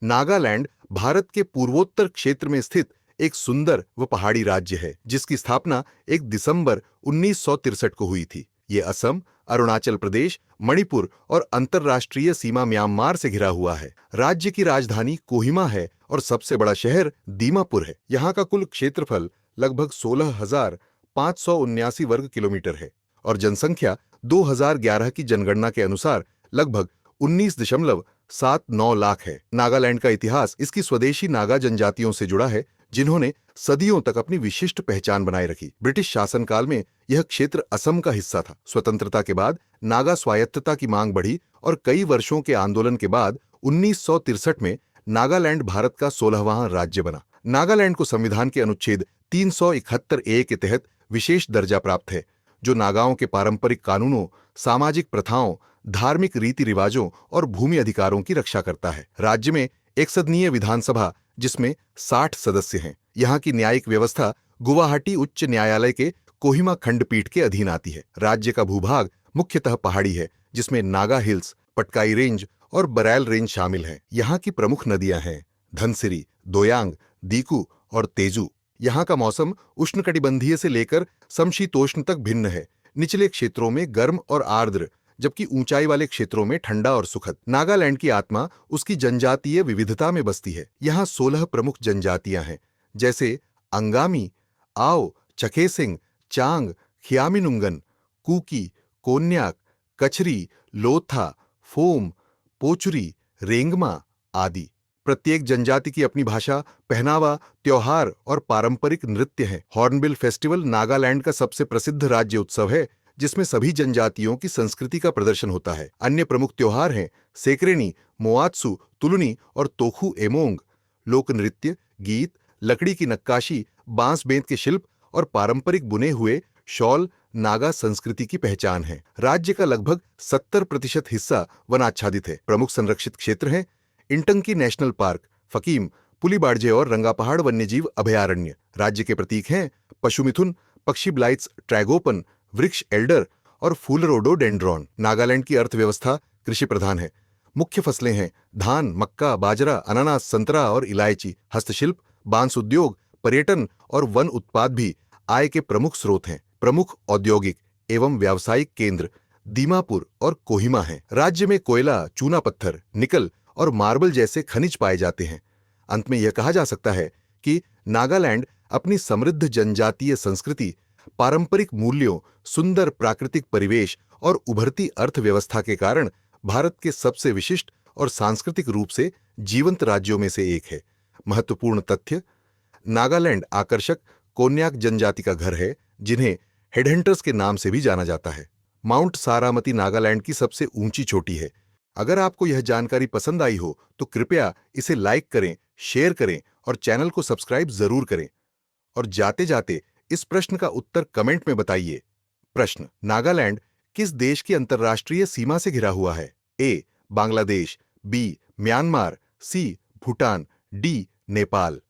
नागालैंड भारत के पूर्वोत्तर क्षेत्र में स्थित एक सुंदर व पहाड़ी राज्य है जिसकी स्थापना 1 दिसंबर 1963 को हुई थी। ये असम, अरुणाचल प्रदेश, मणिपुर और अंतर्राष्ट्रीय सीमा म्यांमार से घिरा हुआ है। राज्य की राजधानी कोहिमा है और सबसे बड़ा शहर दीमापुर है। यहाँ का कुल क्षेत्रफल लगभग 16,579 वर्ग किलोमीटर है और जनसंख्या 2011 की जनगणना के अनुसार लगभग 19.79 लाख है। नागालैंड का इतिहास इसकी स्वदेशी नागा जनजातियों से जुड़ा है जिन्होंने सदियों तक अपनी विशिष्ट पहचान बनाए रखी। ब्रिटिश शासनकाल में यह क्षेत्र असम का हिस्सा था। स्वतंत्रता के बाद नागा स्वायत्तता की मांग बढ़ी और कई वर्षों के आंदोलन के बाद 1963 में नागालैंड भारत का 16वां राज्य बना। नागालैंड को संविधान के अनुच्छेद 371 ए के तहत विशेष दर्जा प्राप्त है जो नागाओं के पारंपरिक कानूनों, सामाजिक प्रथाओं, धार्मिक रीति रिवाजों और भूमि अधिकारों की रक्षा करता है। राज्य में एक सदनीय विधानसभा जिसमें 60 सदस्य हैं। यहाँ की न्यायिक व्यवस्था गुवाहाटी उच्च न्यायालय के कोहिमा खंडपीठ के अधीन आती है। राज्य का भूभाग मुख्यतः पहाड़ी है जिसमें नागा हिल्स, पटकाई रेंज और बरैल रेंज शामिल हैं। यहाँ की प्रमुख नदियां हैं धनसिरी, दोयांग, दीकू और तेजू। यहाँ का मौसम उष्णकटिबंधीय से लेकर समशीतोष्ण तक भिन्न है। निचले क्षेत्रों में गर्म और आर्द्र जबकि ऊंचाई वाले क्षेत्रों में ठंडा और सुखद। नागालैंड की आत्मा उसकी जनजातीय विविधता में बसती है। यहाँ 16 प्रमुख जनजातियां हैं जैसे अंगामी, आओ, चखेसिंग, चांग, खियामिनुंगन, कूकी, कोन्याक, कछरी, लोथा, फोम, पोचुरी, रेंगमा आदि। प्रत्येक जनजाति की अपनी भाषा, पहनावा, त्योहार और पारंपरिक नृत्य है। हॉर्नबिल फेस्टिवल नागालैंड का सबसे प्रसिद्ध राज्य उत्सव है जिसमें सभी जनजातियों की संस्कृति का प्रदर्शन होता है। अन्य प्रमुख त्योहार हैं सेक्रेनी, मोआत्सु, तुलुनी और तोखु एमोंग। लोक नृत्य, गीत, लकड़ी की नक्काशी, बांस बेंत के शिल्प और पारंपरिक बुने हुए शॉल नागा संस्कृति की पहचान है। राज्य का लगभग 70% हिस्सा वनाच्छादित है। प्रमुख संरक्षित क्षेत्र हैं इंटंकी नेशनल पार्क, फकीम, पुलिबाड़जे और रंगापहाड़ वन्यजीव अभयारण्य। राज्य के प्रतीक हैं पशुमिथुन, पक्षी ब्लाइट्स ट्रैगोपन, वृक्ष एल्डर और फूलरोडोडेंड्रॉन। नागालैंड की अर्थव्यवस्था कृषि प्रधान है। मुख्य फसलें हैं धान, मक्का, बाजरा, अनानास, संतरा और इलायची। हस्तशिल्प, बांस उद्योग, पर्यटन और वन उत्पाद भी आय के प्रमुख स्रोत हैं। प्रमुख औद्योगिक एवं व्यावसायिक केंद्र दीमापुर और कोहिमा हैं। राज्य में कोयला, चूना पत्थर, निकल और मार्बल जैसे खनिज पाए जाते हैं। अंत में यह कहा जा सकता है कि नागालैंड अपनी समृद्ध जनजातीय संस्कृति, पारंपरिक मूल्यों, सुंदर प्राकृतिक परिवेश और उभरती अर्थव्यवस्था के कारण भारत के सबसे विशिष्ट और सांस्कृतिक रूप से जीवंत राज्यों में से एक है। महत्वपूर्ण तथ्य: नागालैंड आकर्षक कोन्याक जनजाति का घर है जिन्हें हेडहंटर्स के नाम से भी जाना जाता है। माउंट सारामती नागालैंड की सबसे ऊंची चोटी है। अगर आपको यह जानकारी पसंद आई हो तो कृपया इसे लाइक करें, शेयर करें और चैनल को सब्सक्राइब जरूर करें। और जाते जाते इस प्रश्न का उत्तर कमेंट में बताइए। प्रश्न: नागालैंड किस देश की अंतर्राष्ट्रीय सीमा से घिरा हुआ है? ए. बांग्लादेश, बी. म्यांमार, सी. भूटान, डी. नेपाल।